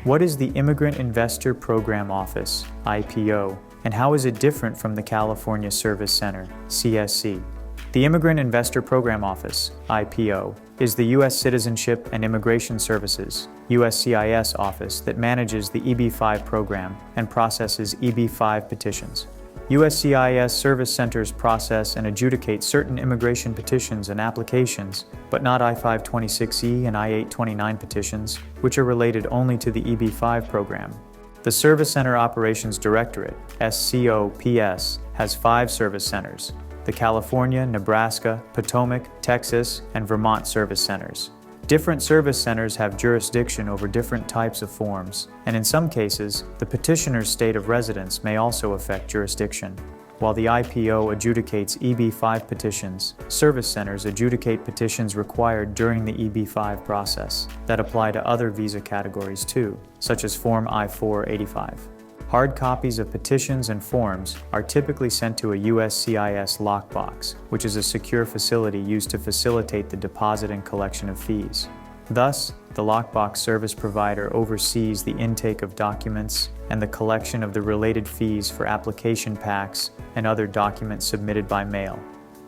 What is the Immigrant Investor Program Office, IPO, and how is it different from the California Service Center, CSC? The Immigrant Investor Program Office, IPO, is the U.S. Citizenship and Immigration Services, USCIS office that manages the EB-5 program and processes EB-5 petitions. USCIS service centers process and adjudicate certain immigration petitions and applications, but not I-526E and I-829 petitions, which are related only to the EB-5 program. The Service Center Operations Directorate, SCOPS, has 5 service centers: the California, Nebraska, Potomac, Texas, and Vermont service centers. Different service centers have jurisdiction over different types of forms, and in some cases, the petitioner's state of residence may also affect jurisdiction. While the IPO adjudicates EB-5 petitions, service centers adjudicate petitions required during the EB-5 process that apply to other visa categories too, such as Form I-485. Hard copies of petitions and forms are typically sent to a USCIS lockbox, which is a secure facility used to facilitate the deposit and collection of fees. Thus, the lockbox service provider oversees the intake of documents and the collection of the related fees for application packs and other documents submitted by mail.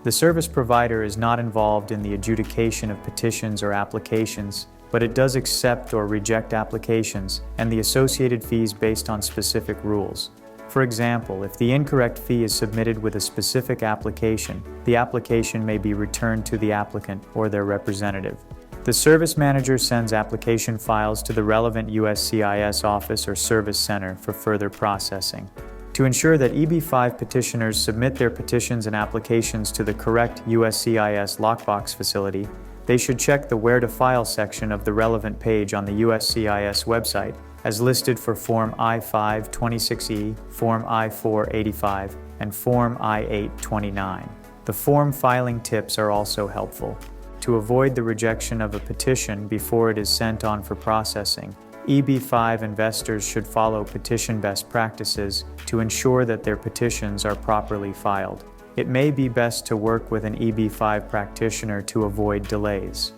The service provider is not involved in the adjudication of petitions or applications, but it does accept or reject applications and the associated fees based on specific rules. For example, if the incorrect fee is submitted with a specific application, the application may be returned to the applicant or their representative. The service manager sends application files to the relevant USCIS office or service center for further processing. To ensure that EB-5 petitioners submit their petitions and applications to the correct USCIS lockbox facility, they should check the Where to File section of the relevant page on the USCIS website, as listed for Form I-526E, Form I-485, and Form I-829. The form filing tips are also helpful. To avoid the rejection of a petition before it is sent on for processing, EB-5 investors should follow petition best practices to ensure that their petitions are properly filed. It may be best to work with an EB-5 practitioner to avoid delays.